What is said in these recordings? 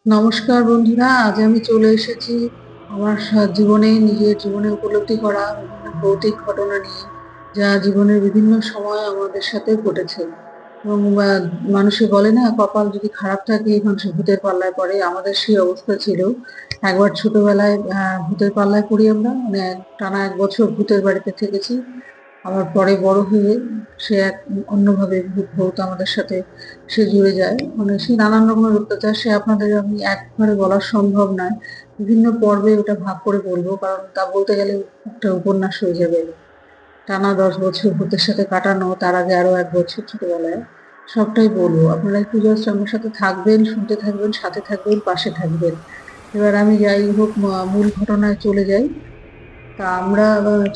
নমস্কার বন্ধুরা, আজ আমি চলে এসেছি আমার নিজের জীবনে উপলব্ধি করা বিভিন্ন ভৌতিক ঘটনা নিয়ে, যা জীবনের বিভিন্ন সময় আমাদের সাথে ঘটেছে। এবং মানুষে বলে না, কপাল যদি খারাপ থাকে মানুষ ভূতের পাল্লায় পড়ে। আমাদের সেই অবস্থা ছিল। একবার ছোটবেলায় ভূতের পাল্লায় পড়ি আমরা, মানে টানা 1 বছর ভূতের বাড়িতে থেকেছি। আবার পরে বড় হয়ে সে এক অন্যভাবে ভূত আমাদের সাথে সে জুড়ে যায়, মানে সে নানান রকমের অত্যাচার। সে আপনাদের আমি একবারে বলা সম্ভব নয়, বিভিন্ন পর্বে ওটা ভাগ করে বলবো, কারণ তা বলতে গেলে একটা উপন্যাস হয়ে যাবে। টানা 10 বছর ভূতের সাথে কাটানো, তার আগে আরো 1 বছর ছোটবেলায়, সবটাই বলবো। আপনারা একটু জাস্ট আমার সাথে থাকবেন, শুনতে থাকবেন, সাথে থাকবেন, পাশে থাকবেন। এবার আমি যাই হোক মূল ঘটনায় চলে যাই। তা আমরা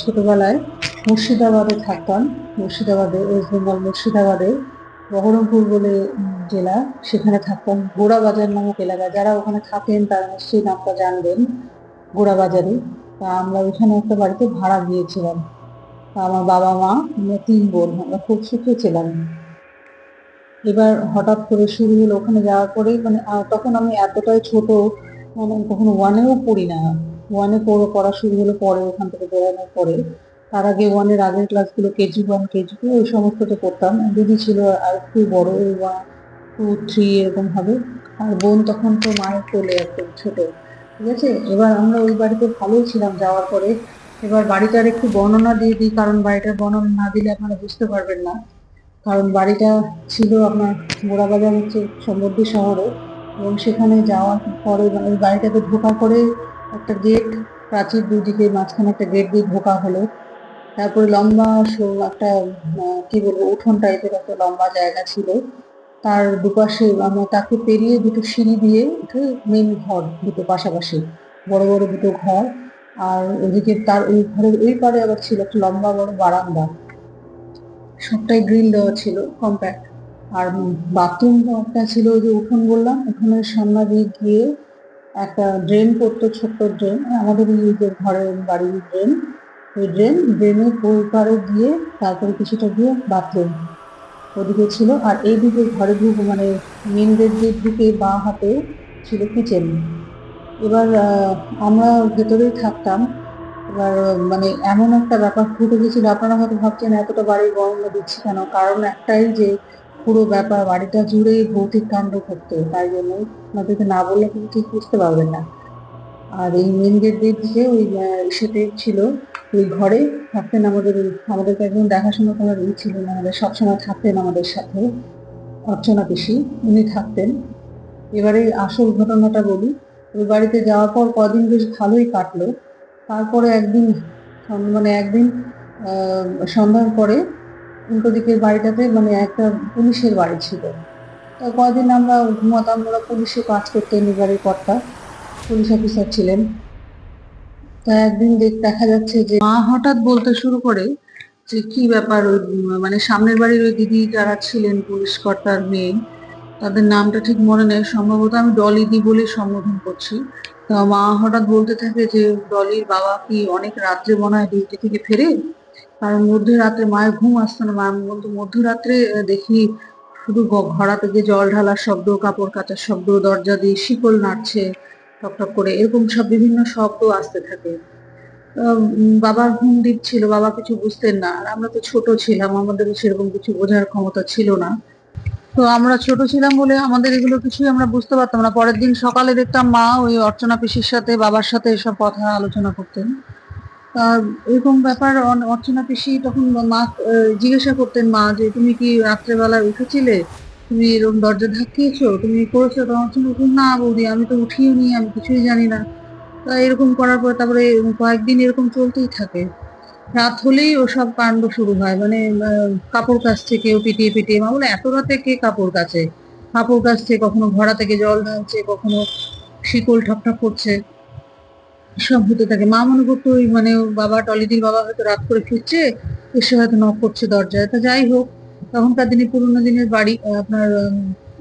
ছোটবেলায় মুর্শিদাবাদে থাকতাম। মুর্শিদাবাদে, ওয়েস্ট বেঙ্গল মুর্শিদাবাদে বহরমপুর বলে জেলা, সেখানে থাকতাম। গোড়াবাজার নামক এলাকায়, যারা ওখানে থাকেন তারা নিশ্চয়ই নামটা জানবেন, গোড়াবাজারে। তা আমরা ওইখানে একটা বাড়িতে ভাড়া গিয়েছিলাম। তা আমার বাবা মা, আমরা 3 বোন, আমরা খুব সুখে ছিলাম। এবার হঠাৎ করে শুরু হলো ওখানে যাওয়ার পরে, মানে তখন আমি এতটাই ছোট, মানে তখন ওয়ানেও পড়ি না। ওয়ানে পড়া শুরু হলো পরে, ওখান থেকে বেরোনোর পরে। তার আগে ওয়ানের আগের ক্লাসগুলো KG1 KG2 ওই সমস্ততে পড়তাম। দিদি ছিল আর একটু বড়, ওই 1 2 3 এরকম হবে। আর বোন তখন তো মায়ের কোলে, একদম ছোট। ঠিক আছে, এবার আমরা ওই বাড়িতে ভালোই ছিলাম যাওয়ার পরে। এবার বাড়িটার একটু বর্ণনা দিয়ে দিই, কারণ বাড়িটার বর্ণনা না দিলে আপনারা বুঝতে পারবেন না। কারণ বাড়িটা ছিল আপনার গোড়াবাজার হচ্ছে সমৃদ্ধি শহরে। এবং সেখানে যাওয়ার পরে, মানে ওই বাড়িটাতে ঢোকার পরে একটা গেট, প্রাচীর দুদিকে, মাঝখানে একটা গেট দিয়ে ঢোকা হলো। তারপরে লম্বা একটা কি বলবো, উঠোন টাইপের একটা লম্বা জায়গা ছিল। তার দুপাশে আমরা তাকে পেরিয়ে দুটো সিঁড়ি দিয়ে উঠে মেন ঘর দুটো পাশাপাশি, বড় বড় দুটো ঘর। আর ওদিকে তার ওই ঘরের ওই পারে আবার ছিল একটা লম্বা বড় বারান্দা, সবটাই গ্রিল দেওয়া ছিল, কম্প্যাক্ট। আর বাথরুম একটা ছিল, ওই যে উঠোন বললাম, উঠোনের সামনে দিয়ে গিয়ে একটা ড্রেন পড়তো, ছোট্ট ড্রেন, আমাদের এই যে ঘরের বাড়ির ড্রেন। ওই ড্রেনের ওই পারে গিয়ে তারপরে কিছুটা গিয়ে বাথরুম ওদিকে ছিল। আর এইদিকে ঘরে ঢুকে, মানে মেন গেট দিয়ে ঢুকে বাঁ হাতে ছিল কিচেন। এবার আমরা ভেতরেই থাকতাম। এবার মানে এমন একটা ব্যাপার ঘটে গেছিল, আপনারা হয়তো ভাবছেন এতটা বাড়ির বর্ণনা দিচ্ছি কেন, কারণ একটাই যে পুরো ব্যাপার বাড়িটা জুড়ে ভৌতিক কাণ্ড ঘটতো, তাই জন্য আপনাদেরকে না বললে কিন্তু ঠিক বুঝতে পারবেন না। আর এই মেন গেট দিয়ে দিকে ওই সেতে ছিল, ওই ঘরে থাকতেন আমাদেরকে একজন দেখাশোনা করার ছিলেন, আমাদের সবসময় থাকতেন আমাদের সাথে, অর্চনা পিসি, উনি থাকতেন। এবারে আসল ঘটনাটা বলি। ওই বাড়িতে যাওয়ার পর কদিন বেশ ভালোই কাটলো। তারপরে একদিন সন্ধ্যার পরে উল্টো দিকের বাড়িটাতে, মানে একটা পুলিশের বাড়ি ছিল। তা কদিন আমরা ঘুমাতাম, ওরা পুলিশে কাজ করতেন, এই বাড়ির কর্তা পুলিশ অফিসার ছিলেন। তা একদিন দেখা যাচ্ছে যে মা হঠাৎ বলতে শুরু করে যে কি ব্যাপার, ওই মানে সামনের বাড়ির ওই দিদি যারা ছিলেন পুলিশ কর্তার মেয়ে, তাদের নামটা ঠিক মনে নেই, সম্ভবত আমি ডলি দি বলে সম্বোধন করছি। তা মা হঠাৎ বলতে থাকে যে ডলির বাবা কি অনেক রাত্রে মনে হয় ডিউটি থেকে ফেরে, কারণ মধ্যরাত্রে মায়ের ঘুম আসতো না। মা বলতো মধ্যরাত্রে দেখি শুধু ঘড়া থেকে জল ঢালার শব্দ, কাপড় কাচার শব্দ, দরজা দিয়ে শিকল নাড়ছে টক টক করে, এরকম সব বিভিন্ন শব্দ আসতে থাকে। বাবার ঘুম দিচ্ছিল, বাবা কিছু বুঝতেন না। আর আমরা তো ছোট ছিলাম, আমাদের সেরকম কিছু বোঝার ক্ষমতা ছিল না। তো আমরা ছোট ছিলাম বলে আমাদের এগুলো কিছুই আমরা বুঝতে পারতাম না। পরের দিন সকালে দেখতাম মা ওই অর্চনা পিসির সাথে, বাবার সাথে এসব কথা আলোচনা করতেন। এরকম ব্যাপার। অর্চনা পিসি তখন মা জিজ্ঞাসা করতেন, মা যে তুমি কি রাত্রেবেলায় উঠেছিলে, তুমি এরকম দরজা ধাক্কিয়েছো, তুমি করেছো? তখন অর্চনা বলতো, না বৌদি, আমি তো উঠিও নি, আমি কিছুই জানি না। তা এরকম করার পর তারপরে কয়েকদিন এরকম চলতেই থাকে। রাত হলেই ওসব কাণ্ড শুরু হয়, মানে কাপড় কাচছে কেউ পিটিয়ে পিটিয়ে। মা বলে এত রাতে কে কাপড় কাচে? কাপড় কাচছে, কখনো ঘড়া থেকে জল ঢালছে, কখনো শিকল ঠকঠক করছে, সব হতে থাকে। মা মনে করতো ওই মানে ওর বাবা, টলিদির বাবা হয়তো রাত করে ফিরছে, এসে হয়তো নক করছে দরজায়। তা যাই হোক, তখনকার দিনে পুরোনো দিনের বাড়ি, আপনার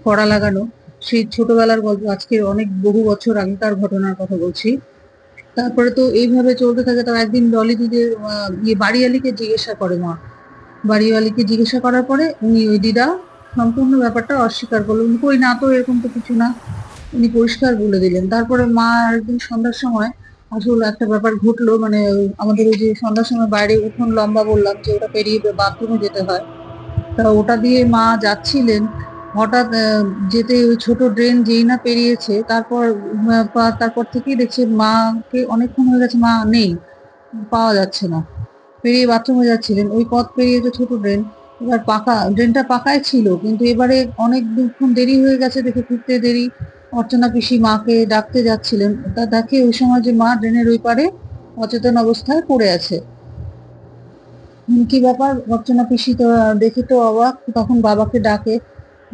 কড়া লাগানো। সেই ছোটবেলার গল্প, আজকে অনেক বহু বছর আগেকার ঘটনার কথা বলছি। তারপরে তো এইভাবে চলতে থাকে। তো একদিন ডলি দিদির বাড়িওয়ালিকে জিজ্ঞাসা করে মা। বাড়িওয়ালিকে জিজ্ঞাসা করার পরে উনি, ওই দিদা, সম্পূর্ণ ব্যাপারটা অস্বীকার করলো। উনি কই, না তো, এরকম তো কিছু না। উনি পরিষ্কার বলে দিলেন। তারপরে মা একদিন সন্ধ্যার সময় আসলে একটা ব্যাপার ঘটলো, মানে আমাদের ওই যে সন্ধ্যার সময় বাইরে উঠোন লম্বা বললাম যে ওটা পেরিয়ে বাথরুমে যেতে হয়, তা ওটা দিয়ে মা যাচ্ছিলেন। হঠাৎ যেতে ওই ছোট ড্রেন যেই না পেরিয়েছে, তারপর তারপর থেকেই দেখছে মাকে অনেকক্ষণ হয়ে গেছে, মা নেই, পাওয়া যাচ্ছে না। পেরিয়ে বাথরুমে যাচ্ছিলেন, ওই পথ পেরিয়ে যে ছোট ড্রেন, এবার পাকা ড্রেনটা পাকাই ছিল, কিন্তু এবারে অনেক দুক্ষণ দেরি হয়ে গেছে দেখে ফিরতে দেরি। অর্চনা পিসি মাকে ডাকতে যাচ্ছিলেন, তা দেখে ওই সময় যে মা ড্রেনের ওই পারে অচেতন অবস্থায় পড়ে আছে। কি ব্যাপার, অর্চনা পিসি তো দেখে তো অবাক, তখন বাবাকে ডাকে।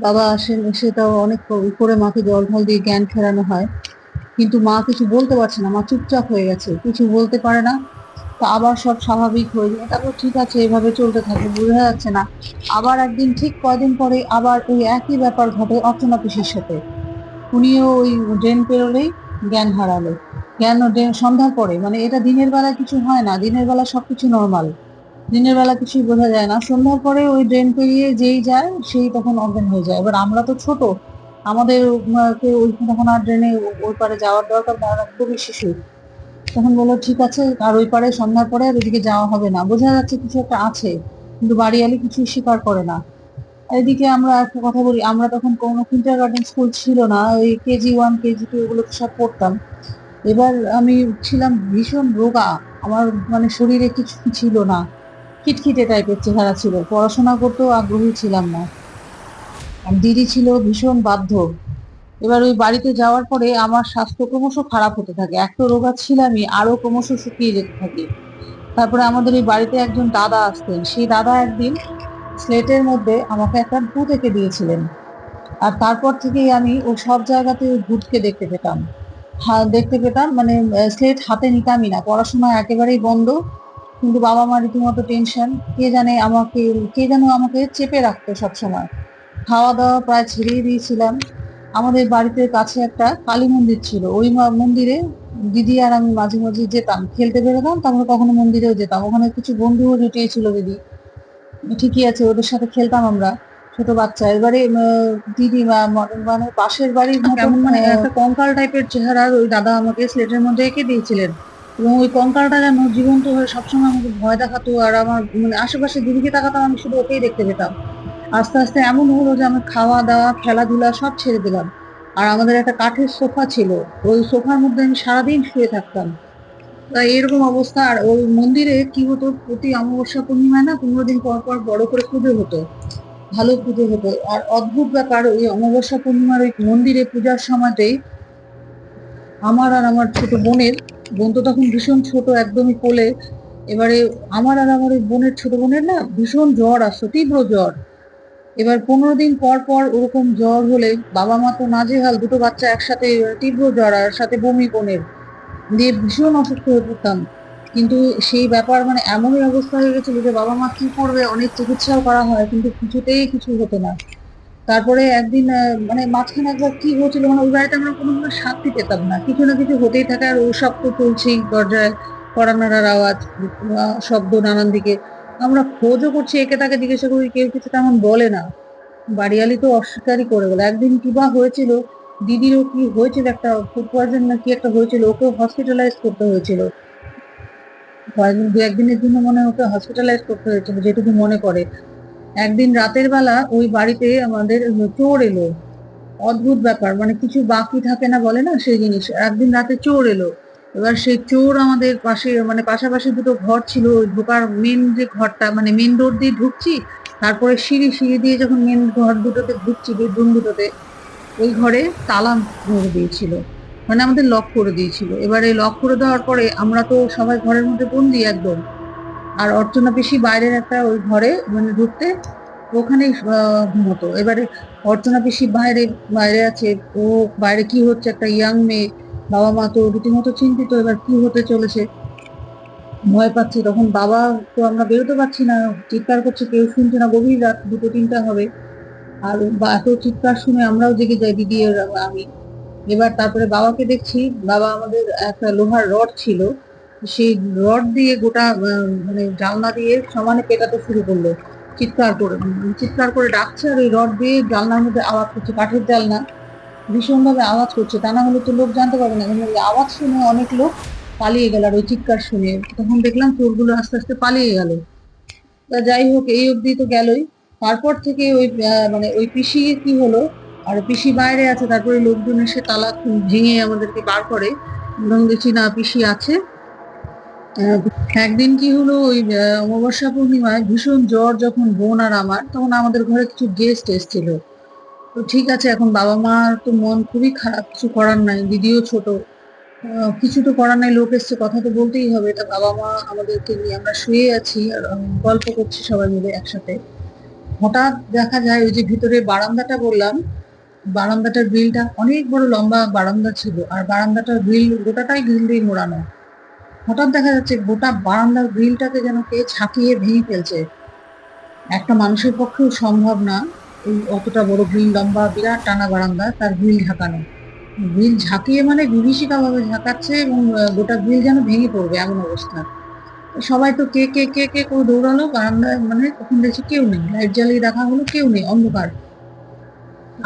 বাবা আসেন, এসে তাও অনেক করে মাকে জল ফল দিয়ে জ্ঞান ফেরানো হয়, কিন্তু মা কিছু বলতে পারছে না, মা চুপচাপ হয়ে গেছে, কিছু বলতে পারে না। তো আবার সব স্বাভাবিক হয়ে যায়, তারপর ঠিক আছে এভাবে চলতে থাকে, বোঝা যাচ্ছে না। আবার একদিন ঠিক কয়দিন পরে আবার ওই একই ব্যাপার ঘটে অর্চনা পিসির সাথে। উনিও ওই ড্রেন পেরোলেই জ্ঞান হারালো। জ্ঞান সন্ধ্যার পরে, মানে এটা দিনের বেলা কিছু হয় না, দিনের বেলা সবকিছু নর্মাল, দিনের বেলা কিছুই বোঝা যায় না, সন্ধ্যার পরে ওই ড্রেন পেরিয়ে যেই যায় সেই তখন অজ্ঞান হয়ে যায়। এবার আমরা তো ছোট, আমাদের ওই তখন আর ড্রেনে ওই পারে যাওয়ার দরকার না, একদমই শিশু। তখন বললো ঠিক আছে, আর ওই পারে সন্ধ্যার পরে আর ওইদিকে যাওয়া হবে না, বোঝা যাচ্ছে কিছু একটা আছে, কিন্তু বাড়িয়ালি কিছুই স্বীকার করে না। এদিকে আমরা একটা কথা বলি, আমরা তখন কোনো কিন্ডার গার্ডেন স্কুল ছিল না, ওই কেজি 1 কেজি 2 এগুলো সব পড়তাম। এবার আমি ছিলাম ভীষণ রোগা, আমার মানে শরীরে কিছু ছিল না, খিটখিটে টাইপের চেহারা ছিল, পড়াশোনা করতেও আগ্রহী ছিলাম না। আর দিদি ছিল ভীষণ বাধ্য। এবার ওই বাড়িতে যাওয়ার পরে আমার স্বাস্থ্য ক্রমশ খারাপ হতে থাকে, এক তো রোগা ছিলামই, আরো ক্রমশ শুকিয়ে যেতে থাকি। তারপরে আমাদের এই বাড়িতে একজন দাদা আসতেন, সেই দাদা একদিন স্লেটের মধ্যে আমাকে একটা ভূত এঁকে দিয়েছিলেন। আর তারপর থেকেই আমি ও সব জায়গাতে ওই ভূতকে দেখতে পেতাম। দেখতে পেতাম, মানে স্লেট হাতে নিতামই না, পড়াশোনা একেবারেই বন্ধ। কিন্তু বাবা মা রীতিমতো টেনশন, কে যেন আমাকে চেপে রাখতো সবসময়। খাওয়া দাওয়া প্রায় ছেড়েই দিয়েছিলাম। আমাদের বাড়িতে কাছে একটা কালী মন্দির ছিল, ওই মন্দিরে দিদি আর আমি মাঝে মাঝে যেতাম, খেলতে বেরোতাম, তারপরে কখনো মন্দিরেও যেতাম, ওখানে কিছু বন্ধুও জুটিয়েছিল দিদি। ঠিকই আছে, ওদের সাথে খেলতাম আমরা, ছোট বাচ্চা। এবারে দিদি মানে পাশের বাড়ির কেমন, মানে একটা কঙ্কাল টাইপের চেহারার ওই দাদা আমাকে স্লেটের মধ্যে এঁকে দিয়েছিলেন, এবং ওই কঙ্কালটা যেন জীবন্ত হয়ে সবসময় আমাকে ভয় দেখাতো, আর আমার মানে আশেপাশে দিদিকে তাকাতাম, আমি শুধু ওকেই দেখতে পেতাম। আস্তে আস্তে এমন হলো যে আমি খাওয়া দাওয়া খেলাধুলা সব ছেড়ে দিলাম। আর আমাদের একটা কাঠের সোফা ছিল, ওই সোফার মধ্যে আমি সারাদিন শুয়ে থাকতাম। এরকম অবস্থা। আর ওই মন্দিরে কি হতো, প্রতি অমাবস্যা পূর্ণিমায় না 15 দিন পর পর বড় করে পুজো হতো, ভালো পুজো হতো। আর অদ্ভুত ব্যাপার, ওই অমাবস্যা পূর্ণিমার ওই মন্দিরে পূজার সময়তেই আমার আর আমার ছোট বোনের, বোন তো তখন ভীষণ ছোট, একদমই কোলে, এবারে আমার আর আমার ওই ছোট বোনের না ভীষণ জ্বর আসতো, তীব্র জ্বর। এবার 15 দিন পর পর ওরকম জ্বর হলে বাবা মা তো নাজেহাল, দুটো বাচ্চা একসাথে, তীব্র জ্বর আর সাথে বমি বোনের, দিয়ে ভীষণ অসুস্থ হয়ে পড়তাম। কিন্তু সেই ব্যাপার মানে এমনই অবস্থা হয়ে গেছিল যে বাবা মা কি করবে, অনেক চিকিৎসাও করা হয় কিন্তু কিছুতেই কিছু হতো না। তারপরে একদিন মানে মাঝখানে একবার কি হয়েছিল, মানে ওই বাড়িতে আমরা কোনোদিনও শান্তি পেতাম না, কিছু না কিছু হতেই থাকে, আর ওসব তো চলছেই, দরজায় কড়া নাড়ার আওয়াজ, শব্দ নানান দিকে। আমরা খোঁজও করছি, একে তাকে জিজ্ঞাসা করি, কেউ কিছু তেমন বলে না। বাড়িয়ালি তো অস্বীকারই করে গেল। একদিন কি বা হয়েছিল, দিদিরও কি হয়েছিল, একটা ফুড পয়জন না কি একটা হয়েছিল, ওকেও হসপিটালাইজ করতে হয়েছিল, কয়েকদিন 2-1 দিনের জন্য মনে হয় ওকে হসপিটালাইজ করতে হয়েছিল যেটুকু মনে পড়ে। একদিন রাতের বেলা ওই বাড়িতে আমাদের চোর এলো, অদ্ভুত ব্যাপার, মানে কিছু বাকি থাকে না বলে না সেই জিনিস, একদিন রাতে চোর এলো। এবার সেই চোর আমাদের পাশে, মানে পাশাপাশি দুটো ঘর ছিল, ওই ঢোকার মেন যে ঘরটা, মানে মেন ডোর দিয়ে ঢুকছি, তারপরে সিঁড়ি সিঁড়ি দিয়ে যখন মেন ঘর দুটোতে ঢুকছি, বেডরুম দুটোতে, ওই ঘরে তালা মেরে দিয়েছিল, মানে আমাদের লক করে দিয়েছিল। এবারে লক করে দেওয়ার পরে আমরা তো সবাই ঘরের মধ্যে বন্দি একদম। আর অর্চনা পিসি বাইরের একটা ওই ঘরে মানে ঢুকতে, ওখানেই ঘুমোতো। এবারে অর্চনা পিসি বাইরে বাইরে আছে, ও বাইরে কি হচ্ছে, একটা ইয়াং মেয়ে, বাবা মা তো রীতিমতো চিন্তিত, এবার কি হতে চলেছে, ভয় পাচ্ছি। তখন বাবা, তো আমরা বেরোতে পারছি না, চিৎকার করছে, কেউ শুনছে না, গভীর রাত 2-3টা হবে। আর এত চিৎকার শুনে আমরাও জেগে যাই, দিদি আর আমি। এবার তারপরে বাবাকে দেখছি, বাবা আমাদের একটা লোহার রড ছিল, সেই রড দিয়ে গোটা মানে জানলা দিয়ে সমানে পেটাতে শুরু করলো, চিৎকার করে চিৎকার করে ডাকছে, আর ওই রড দিয়ে জানলার মধ্যে আওয়াজ করছে, কাঠের জানলা। ভীষণভাবে আওয়াজ করছে, তা না হলে তো লোক জানতে পারবে না। কিন্তু ওই আওয়াজ শুনে অনেক লোক পালিয়ে গেল, আর ওই চিৎকার শুনে তখন দেখলাম চোরগুলো আস্তে আস্তে পালিয়ে গেল। তা যাই হোক, এই অবধি তো গেলই। তারপর থেকে ওই মানে ওই পিসি কি হলো, আর পিসি বাইরে আছে, তারপরে লোকজন এসে তালা ভেঙে আমাদেরকে বার করে, এবং দেখছি না পিসি আছে। আহ, একদিন কি হলো, ওই অমাবস্যা পূর্ণিমায় ভীষণ জ্বর যখন বোন আর আমার, তখন আমাদের ঘরে কিছু গেস্ট এসেছিল। তো ঠিক আছে, এখন বাবা মার তো মন খুবই খারাপ, কিছু করার নাই, দিদিও ছোট, কিছু তো করার নাই, লোক এসছে, কথা তো বলতেই হবে। তা বাবা মা আমাদেরকে নিয়ে আমরা শুয়ে আছি আর গল্প করছি সবাই মিলে একসাথে। হঠাৎ দেখা যায় ওই যে ভিতরে বারান্দাটা বললাম, বারান্দাটার গ্রিলটা অনেক বড় লম্বা বারান্দা ছিল, আর বারান্দাটার গ্রিল গোটাটাই গ্রিল দিয়ে মোড়ানো। হঠাৎ দেখা যাচ্ছে গোটা বারান্দার গ্রিলটাকে যেন কে ঝাঁকিয়ে ভেঙে ফেলছে। একটা মানুষের পক্ষেও সম্ভব না এই অতটা বড় গ্রিল, লম্বা বিরাট টানা বারান্দা, তার গ্রিল ঝাঁকানো। গ্রিল ঝাঁকিয়ে মানে বিভীষিকা ভাবে ঝাঁকাচ্ছে, এবং গোটা গ্রিল যেন ভেঙে পড়বে এমন অবস্থা। সবাই তো কে কে কে কে করে দৌড়ালো বারান্দায়, মানে তখন দেখছি কেউ নেই, লাইট জ্বালিয়ে দেখা হলো কেউ নেই, অন্ধকার।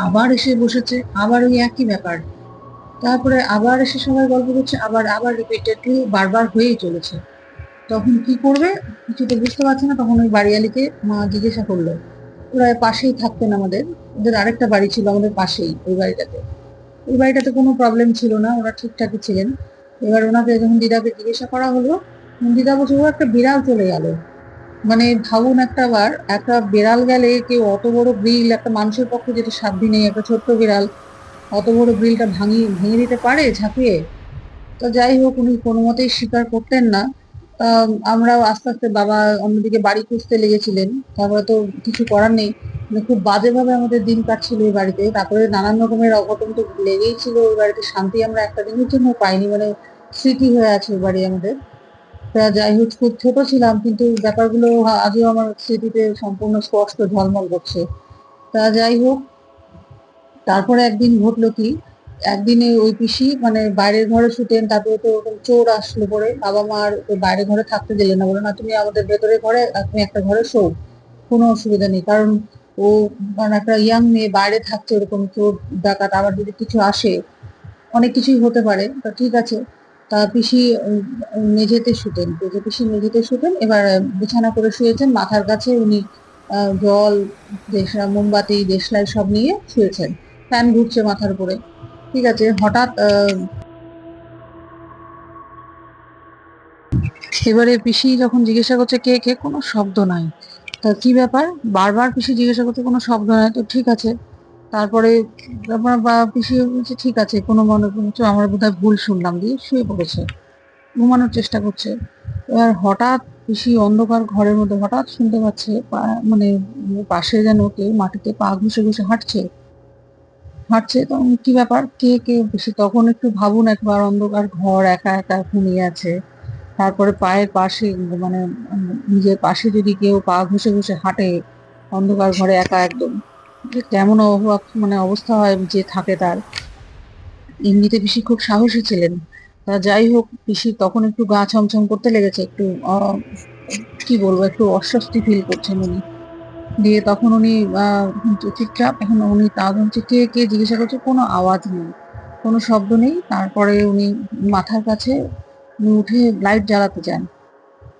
আবার এসে বসেছে, আবার ওই একই ব্যাপার। তারপরে আবার এসে সবাই গল্প করছে, আবার আবার রিপিটেডলি বারবার হয়েই চলেছে। তখন কি করবে কিছু তো বুঝতে পারছে না। তখন ওই বাড়িওয়ালিকে মা জিজ্ঞাসা করলো, ওরা পাশেই থাকতেন আমাদের, ওদের আরেকটা বাড়ি ছিল আমাদের পাশেই, ওই বাড়িটাতে। ওই বাড়িটাতে কোনো প্রবলেম ছিল না, ওরা ঠিকঠাকই ছিলেন। এবার ওনাকে যখন দিদাকে জিজ্ঞাসা করা হলো, দিদা বলছে ও একটা বিড়াল চলে গেল। মানে ভাবুন, একটা বার একটা বিড়াল গেলে, কেউ অত বড় গ্রিল, একটা মানুষের পক্ষে যেটা সাধ্য নেই, একটা ছোট্ট বিড়াল অত বড় গ্রিলটা ভেঙে দিতে পারে ঝাঁপিয়ে। তো যাই হোক, উনি কোনো মতেই স্বীকার করতেন না। আমরাও আস্তে আস্তে, বাবা অন্যদিকে বাড়ি খুঁজতে লেগেছিলেন। তারপরে তো কিছু করার নেই, মানে খুব বাজেভাবে আমাদের দিন কাটছিল এই বাড়িতে। তারপরে নানান রকমের অঘটন তো লেগেই ছিল ওই বাড়িতে, শান্তি আমরা একটা দিনের জন্য পাইনি, মানে স্মৃতি হয়ে আছে ওই বাড়ি আমাদের। তা যাই হোক, খুব ছোট ছিলাম, কিন্তু ব্যাপারগুলো আজও আমার স্মৃতিতে সম্পূর্ণ স্পষ্ট ঝলমল করছে। তা যাই হোক, তারপরে একদিন ঘটলো কি, একদিনে ওই পিসি মানে বাইরের ঘরে শুতেন, তারপরে তো ওরকম চোর আসলো, পরে বাবা মা আর ওই বাইরের ঘরে থাকতে দিলেন না, বলে না তুমি আমাদের ভেতরের ঘরে, তুমি একটা ঘরে শো, কোনো অসুবিধা নেই। কারণ ও মানে একটা ইয়াং মেয়ে বাইরে থাকছে, ওরকম চোর ডাকাত আবার যদি কিছু আসে, অনেক কিছুই হতে পারে। তা ঠিক আছে। তা পিসি মেঝেতে শুতেন, যে পিসি মেঝেতে শুতেন, এবার বিছানা করে শুয়েছেন, মাথার কাছে উনি জল, মোমবাতি, দেশলাই সব নিয়ে শুয়েছেন, ফ্যান ঘুরছে মাথার উপরে। ঠিক আছে, হঠাৎ এবারে পিসি যখন জিজ্ঞাসা করছে কে কে, কোনো শব্দ নাই। তা কি ব্যাপার, বারবার পিসি জিজ্ঞাসা করছে, কোনো শব্দ নাই। তো ঠিক আছে, তারপরে তারপর পিসি বলছে ঠিক আছে, কোনো মনে করছো আমার বোধহয় ভুল শুনলাম, দিয়ে শুয়ে পড়েছে, ঘুমানোর চেষ্টা করছে। এবার হঠাৎ পিসি অন্ধকার ঘরের মধ্যে হঠাৎ শুনতে পাচ্ছে মানে পাশে যেন কেউ মাটিতে পা ঘুষে ঘুষে হাঁটছে হাঁটছে। তখন কি ব্যাপার, কে কে, পিসি তখন একটু ভাবুন, একবার অন্ধকার ঘর, একা একা ঘুমিয়ে আছে, তারপরে পায়ের পাশে মানে নিজের পাশে যদি কেউ পা ঘুষে ঘুষে হাঁটে অন্ধকার ঘরে একা একদম, যে কেমন মানে অবস্থা হয় যে থাকে তার। এমনিতে পিসি খুব সাহসী ছিলেন। তা যাই হোক, পিসি তখন একটু গা ছমছম করতে লেগেছে, একটু কি বলবো, একটু অস্বস্তি ফিল করছেন উনি। দিয়ে তখন উনি চুপচাপ, এখন উনি তা হচ্ছে কে কে জিজ্ঞাসা করছে, কোনো আওয়াজ নেই, কোনো শব্দ নেই। তারপরে উনি মাথার কাছে উনি উঠে লাইট জ্বালাতে যান,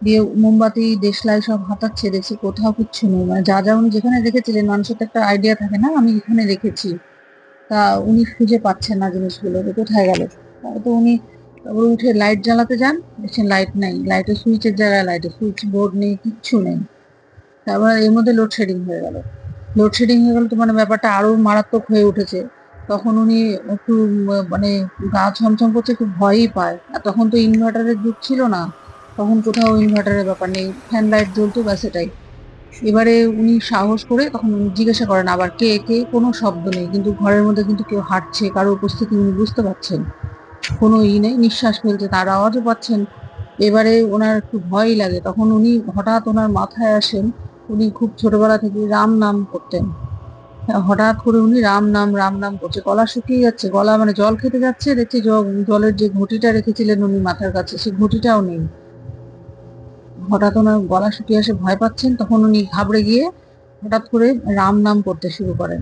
দিয়ে মোমবাতি দেশলাই সব হাতাচ্ছে, দেখছি কোথাও কিচ্ছু নেই, মানে যা যা উনি যেখানে রেখেছিলেন, মানুষের তো একটা আইডিয়া থাকে না, আমি এখানে রেখেছি। তা উনি খুঁজে পাচ্ছেন না জিনিসগুলো, যে কোথায় গেল। তো উনি তারপরে উঠে লাইট জ্বালাতে যান, দেখছেন লাইট নেই, লাইটের সুইচের জায়গায় লাইটের সুইচ বোর্ড নেই, কিচ্ছু নেই। তারপর এর মধ্যে লোডশেডিং হয়ে গেল। লোডশেডিং হয়ে গেল তো মানে ব্যাপারটা আরো মারাত্মক হয়ে উঠেছে। তখন উনি একটু মানে গা ছমছম করছে, খুব ভয়ই পায়। আর তখন তো ইনভার্টারের যুগ ছিল না, তখন কোথাও ইনভার্টারের ব্যাপার নেই, ফ্যান লাইট জ্বলতো ব্যাস এটাই। এবারে উনি সাহস করে তখন উনি জিজ্ঞাসা করেন আবার কে কে, কোনো শব্দ নেই, কিন্তু ঘরের মধ্যে কিন্তু কেউ হাঁটছে, কারো উপস্থিতি উনি বুঝতে পারছেন, কোনো নেই, নিঃশ্বাস ফেলছে, তার আওয়াজও পাচ্ছেন। এবারে ওনার একটু ভয়ই লাগে, তখন উনি হঠাৎ ওনার মাথায় আসেন, উনি খুব ছোটবেলা থেকে রাম নাম করতেন। হঠাৎ করে উনি রাম নাম করছে, গলা শুকিয়ে যাচ্ছে, গলা মানে জল খেতে যাচ্ছে, দেখছি জলের যে ঘটিটা রেখেছিলেন উনি মাথার কাছে, সেই ঘটিটাও নেই। হঠাৎ ওনার গলা শুকিয়ে আসে, ভয় পাচ্ছেন, তখন উনি ঘাবড়ে গিয়ে হঠাৎ করে রাম নাম করতে শুরু করেন।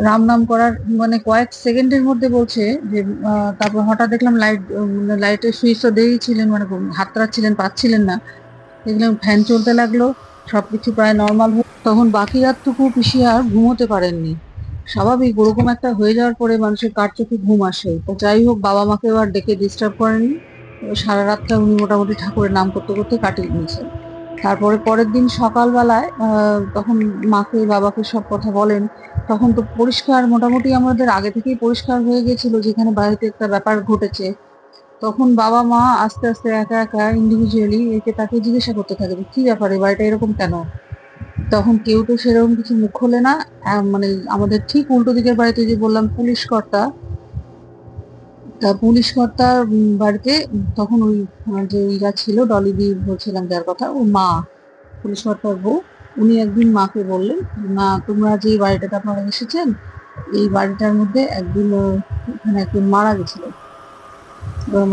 রাম নাম করার মানে কয়েক সেকেন্ডের মধ্যে বলছে যে তারপর হঠাৎ দেখলাম লাইটের সুইচটা দিয়েছিলেন, মানে হাতড়াচ্ছিলেন, পাচ্ছিলেন না। দেখলাম ফ্যান চলতে লাগলো, সবকিছু প্রায় নর্মাল হয়ে তখন বাকি রাতটুকু পিসি আর ঘুমোতে পারেননি। স্বাভাবিক ওরকম একটা হয়ে যাওয়ার পরে মানুষের কার চোখে ঘুম আসে। তো যাই হোক, বাবা মাকে আর ডেকে ডিস্টার্ব করেননি। সারা রাতটা উনি মোটামুটি ঠাকুরের নাম করতে করতে কাটিয়ে দিয়েছেন। তারপরে পরের দিন সকালবেলায় তখন মাকে বাবাকে সব কথা বলেন। তখন তো পরিষ্কার মোটামুটি আমাদের আগে থেকেই পরিষ্কার হয়ে গেছিল যেখানে বাড়িতে একটা ব্যাপার ঘটেছে। তখন বাবা মা আস্তে আস্তে একা একা ইন্ডিভিজুয়ালি একে তাকে জিজ্ঞাসা করতে থাকে যে কি ব্যাপারে বাড়িটা এরকম কেন। তখন কেউ তো সেরকম কিছু মুখ খোলে না। মানে আমাদের ঠিক উল্টো দিকের বাড়িতে যে বললাম পুলিশ কর্তা, তা পুলিশ কর্তার বাড়িতে তখন ওই যে ইরা ছিল ডলিদি বলছিলাম যার কথা, ও মা পুলিশ কর্তার বউ, উনি একদিন মাকে বললেন, না তোমরা যে বাড়িটাতে আপনারা এসেছেন এই বাড়িটার মধ্যে একদিন এখানে একজন মারা গেছিল।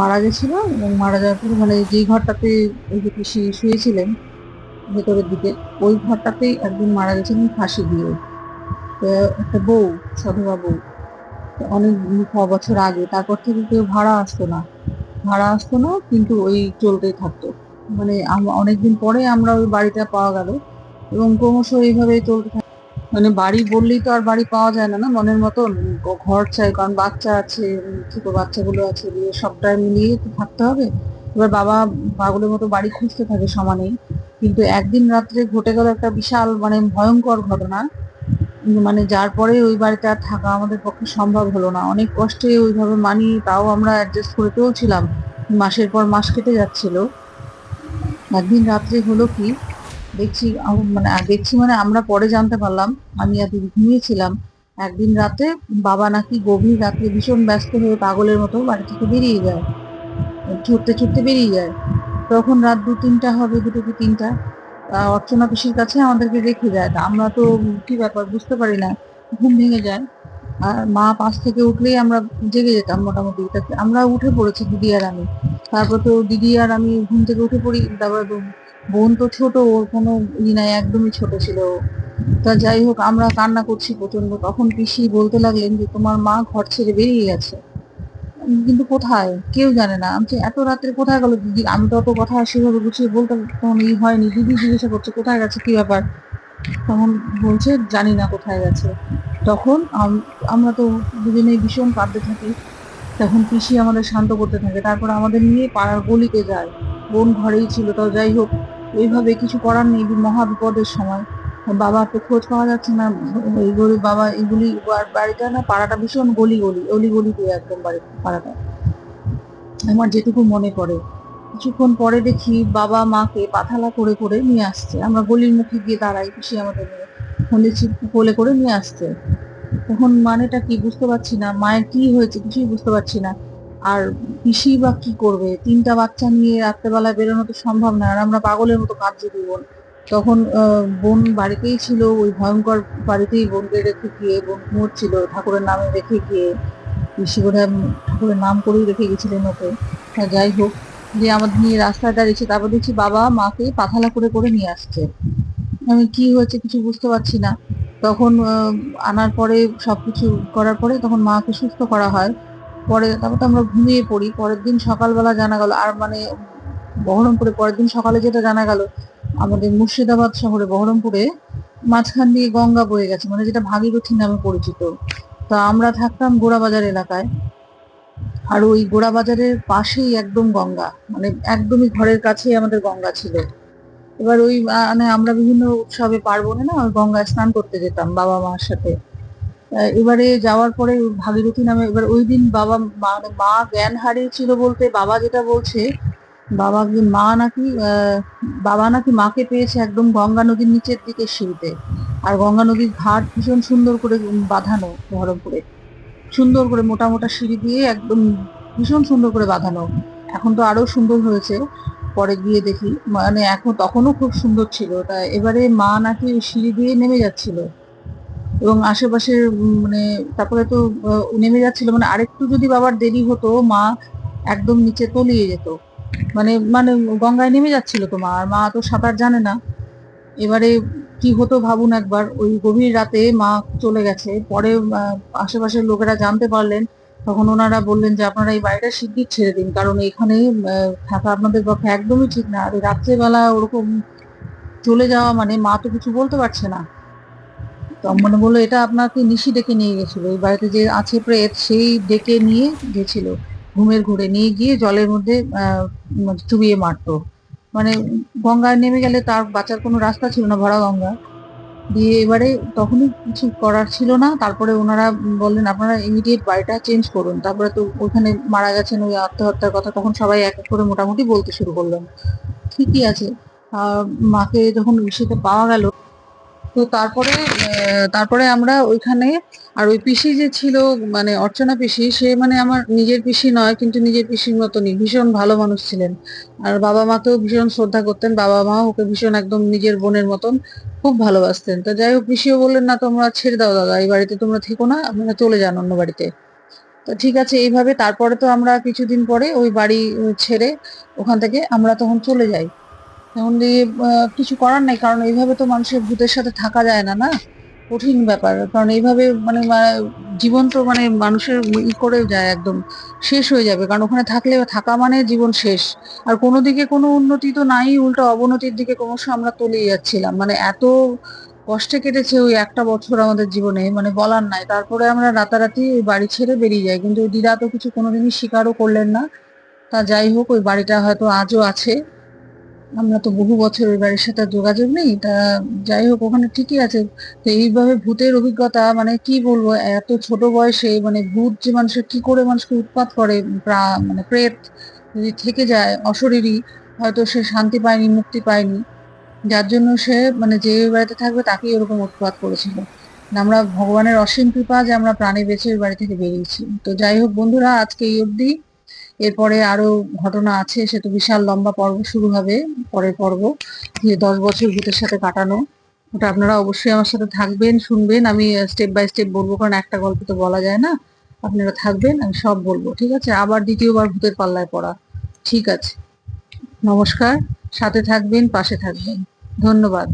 মারা গেছিল এবং মারা যাওয়ার পরে মানে যেই ঘরটাতে ওই যে পিসি শুয়েছিলেন ভেতরের দিকে, ওই ঘরটাতেই একদিন মারা গেছিলেন ফাঁসি দিয়ে। তো একটা বউ, সধবা বউ, অনেক বছর আগে। তারপর থেকে কেউ ভাড়া আসতো না, কিন্তু ওই চলতেই থাকতো। মানে অনেকদিন পরে আমরা ওই বাড়িটা পাওয়া গেল এবং ক্রমশ এইভাবে চলতে থাকে। মানে বাড়ি বললেই তো আর বাড়ি পাওয়া যায় না, না মনের মতন ঘর চাই, কারণ বাচ্চা আছে, ছোট বাচ্চাগুলো আছে, দিয়ে সবটা মিলিয়ে তো থাকতে হবে। এবার বাবা পাগলের মতো বাড়ি খুঁজতে থাকে সমানেই। কিন্তু একদিন রাত্রে ঘটে গেল একটা বিশাল মানে ভয়ঙ্কর ঘটনা। মানে যার পরে ওই বাড়িতে আর থাকা আমাদের পক্ষে সম্ভব হলো না। অনেক কষ্টে ওইভাবে মানিয়ে তাও আমরা অ্যাডজাস্ট করে চলছিলাম। মাসের পর মাস কেটে যাচ্ছিল। একদিন রাত্রে হলো কি, দেখছি মানে আমরা পরে জানতে পারলাম, আমি আর দিদি ঘুমিয়েছিলাম। একদিন রাতে বাবা নাকি গভীর রাত্রে ভীষণ ব্যস্ত হয়ে পাগলের মতো বাড়ি থেকে বেরিয়ে যায়, ছুটতে ছুটতে বেরিয়ে যায়। তখন রাত 2-3টা হবে, 2টো কি 3টা। অর্চনা পিসির কাছে আমাদেরকে রেখে যায়। তা আমরা তো কি ব্যাপার বুঝতে পারি না, ঘুম ভেঙে যায়। আর মা পাশ থেকে উঠলেই আমরা জেগে যেতাম মোটামুটি। তাতে আমরা উঠে পড়েছি দিদি আর আমি। তারপর তো দিদি আর আমি ঘুম থেকে উঠে পড়ি। তারপর বোন তো ছোট, ওর কোনো ই নাই, একদমই ছোট ছিল ও। তা যাই হোক, আমরা কান্না করছি প্রচন্ড। তখন পিসি বলতে লাগলেন যে তোমার মা ঘর ছেড়ে বেরিয়ে গেছে, কিন্তু কোথায় কেউ জানে না। আমি বলছি, এত রাত্রে কোথায় গেল দিদি? আমি তো অত কথা সেভাবে গুছিয়ে বলতে তখন হয়নি। দিদি জিজ্ঞাসা করছে কোথায় গেছে, কি ব্যাপার। তখন বলছে জানি না কোথায় গেছে। তখন আমরা তো দুজনেই ভীষণ কাঁদতে থাকি। তখন পিসি আমাদের শান্ত করতে থাকে, তারপর আমাদের নিয়ে পাড়ার গলিতে যায়। বোন ঘরেই ছিল, তাও যাই হোক এইভাবে কিছু করার নেই, মহা বিপদের সময়। বাবা তো খোঁজ পাওয়া যাচ্ছে না। এইগুলি বাবা এগুলি বাড়িটা না, পাড়াটা ভীষণ গলি গলি অলি গলিতে একদম পাড়াটা, আমার যেটুকু মনে পড়ে। কিছুক্ষণ পরে দেখি বাবা মাকে পাথালা করে করে নিয়ে আসছে। আমরা গলির মুখে গিয়ে দাঁড়াই, পিসি আমাদের কোলে করে নিয়ে আসছে। তখন মানেটা কি বুঝতে পারছি না, মায়ের কি হয়েছে কিছুই বুঝতে পারছি না। আর পিসি বা কি করবে, 3টা বাচ্চা নিয়ে রাত্রেবেলায় বেরোনো তো সম্ভব না। আর আমরা পাগলের মতো কাঁদছি দুই বোন। তখন বোন বাড়িতেই ছিল, ওই ভয়ঙ্কর বাড়িতেই বোনকে রেখে গিয়ে, বোন ঘুমোচ্ছিল, ঠাকুরের নামে রেখে গিয়ে পিসি বোধহয় ঠাকুরের নাম করেই রেখে গেছিলেন ওকে। যাই হোক, যে আমাদের নিয়ে রাস্তায় দাঁড়িয়েছে, তারপর দেখছি বাবা মাকে পাথালা করে করে নিয়ে আসছে। আমি কি হয়েছে কিছু বুঝতে পারছি না। তখন আনার পরে সবকিছু করার পরে তখন মাকে সুস্থ করা হয়। পরে তারপর তো আমরা ঘুমিয়ে পড়ি। পরের দিন সকালবেলা জানা গেল, আর মানে বহরমপুরে পরের দিন সকালে যেটা জানা গেল, আমাদের মুর্শিদাবাদ শহরে বহরমপুরে মাঝখান দিয়ে গঙ্গা বয়ে গেছে, মানে যেটা ভাগীরথী নামে পরিচিত। তা আমরা থাকতাম গোড়াবাজার এলাকায়, আর ওই গোড়াবাজারের পাশেই একদম গঙ্গা, মানে একদমই ঘরের কাছেই আমাদের গঙ্গা ছিল। এবার ওই মানে আমরা বিভিন্ন উৎসবে পার্বণে না ওই গঙ্গায় স্নান করতে যেতাম বাবা মার সাথে। এবারে যাওয়ার পরে ওই ভাগীরথী নামে, এবার ওই দিন মানে মা জ্ঞান হারিয়েছিল বলতে বাবা যেটা বলছে, বাবা নাকি মাকে পেয়েছে একদম গঙ্গা নদীর নিচের দিকে সিঁড়িতে। আর গঙ্গা নদীর ঘাট ভীষণ সুন্দর করে বাঁধানো বহরমপুরে, সুন্দর করে মোটা মোটা সিঁড়ি দিয়ে একদম ভীষণ সুন্দর করে বাঁধানো। এখন তো আরো সুন্দর হয়েছে, পরে গিয়ে দেখি। মানে এখন তখনও খুব সুন্দর ছিল। তা এবারে মা নাকি ওই সিঁড়ি দিয়ে নেমে যাচ্ছিল এবং আশেপাশে মানে তারপরে তো নেমে যাচ্ছিল, মানে আরেকটু যদি বাবার দেরি হতো মা একদম নিচে তলিয়ে যেত। মানে মানে গঙ্গায় নেমে যাচ্ছিল তো মা, আর মা তো সাঁতার জানে না। এবারে কি হতো ভাবুন একবার, ওই গভীর রাতে মা চলে গেছে, পরে আশেপাশের লোকেরা জানতে পারলেন। তখন ওনারা বললেন যে আপনারা এই বাড়িটা শিগগির ছেড়ে দিন, কারণ এখানে থাকা আপনাদের পক্ষে একদমই ঠিক না। আর এই রাত্রেবেলা ওরকম চলে যাওয়া মানে মা তো কিছু বলতে পারছে না। তো মানে বললো এটা আপনাকে নিশি ডেকে নিয়ে গেছিল, এই বাড়িতে যে আছে প্রেত সেই ডেকে নিয়ে গেছিল, ঘুমের ঘোরে নিয়ে গিয়ে জলের মধ্যে চুবিয়ে মারতো। মানে গঙ্গায় নেমে গেলে তার বাঁচার কোনো রাস্তা ছিল না, ভরা গঙ্গা দিয়ে। এবারে তখনই কিছু করার ছিল না, তারপরে ওনারা বললেন আপনারা ইমিডিয়েট বাড়িটা চেঞ্জ করুন। তারপরে তো ওখানে মারা গেছেন ওই আত্মহত্যার কথা তখন সবাই এক এক করে মোটামুটি বলতে শুরু করলেন। ঠিকই আছে। মাকে যখন ইসেতে পাওয়া গেল, তো তারপরে আমরা ওইখানে, আর ওই পিসি যে ছিল মানে অর্চনা পিসি, সে মানে আমার নিজের পিসি নয়, কিন্তু নিজের পিসির মতনই ভীষণ ভালো মানুষ ছিলেন। আর বাবা মাকেও ভীষণ শ্রদ্ধা করতেন, বাবা মা ওকে ভীষণ একদম নিজের বোনের মতন খুব ভালোবাসতেন। তো যাই হোক, পিসিও বললেন না তোমরা ছেড়ে দাও দাদা, এই বাড়িতে তোমরা থেকো না, আপনারা চলে যান অন্য বাড়িতে। তো ঠিক আছে এইভাবে। তারপরে তো আমরা কিছুদিন পরে ওই বাড়ি ছেড়ে ওখান থেকে আমরা তখন চলে যাই। এখন দিয়ে কিছু করার নাই, কারণ এইভাবে তো মানুষের ভূতের সাথে থাকা যায় না, না? কঠিন ব্যাপার, কারণ এইভাবে মানে জীবন তো মানে মানুষের করে যায়, একদম শেষ হয়ে যাবে, কারণ ওখানে থাকলে থাকা মানে জীবন শেষ। আর কোনো দিকে কোনো উন্নতি তো নাই, উল্টো অবনতির দিকে ক্রমশ আমরা তলিয়ে যাচ্ছিলাম। মানে এত কষ্টে কেটেছে ওই একটা বছর আমাদের জীবনে, মানে বলার নাই। তারপরে আমরা রাতারাতি ওই বাড়ি ছেড়ে বেরিয়ে যাই, কিন্তু ওই দিদা তো কিছু কোনোদিনই স্বীকারও করলেন না। তা যাই হোক, ওই বাড়িটা হয়তো আজও আছে। আমরা তো বহু বছর ওই বাড়ির সাথে আর যোগাযোগ নেই। তা যাই হোক, ওখানে ঠিকই আছে। তো এইভাবে ভূতের অভিজ্ঞতা মানে কি বলবো, এত ছোট বয়সে মানে ভূত যে মানুষের কি করে মানুষকে উৎপাত করে, মানে প্রেত যদি থেকে যায় অশরীরী, হয়তো সে শান্তি পায়নি, মুক্তি পায়নি, যার জন্য সে মানে যে ওই বাড়িতে থাকবে তাকেই ওরকম উৎপাত করেছিল। আমরা ভগবানের অসীম কৃপা যে আমরা প্রাণে বেঁচে ওই বাড়ি থেকে বেরিয়েছি। তো যাই হোক বন্ধুরা, আজকে এই অবধি। এরপরে আরো ঘটনা আছে, সে তো বিশাল লম্বা পর্ব শুরু হবে, পরের পর্ব, যে 10 বছর ভূতের সাথে কাটানো। ওটা আপনারা অবশ্যই আমার সাথে থাকবেন, শুনবেন। আমি স্টেপ বাই স্টেপ বলবো, কারণ একটা গল্প তো বলা যায় না। আপনারা থাকবেন, আমি সব বলবো, ঠিক আছে? আবার দ্বিতীয়বার ভূতের পাল্লায় পড়া। ঠিক আছে, নমস্কার। সাথে থাকবেন, পাশে থাকবেন। ধন্যবাদ।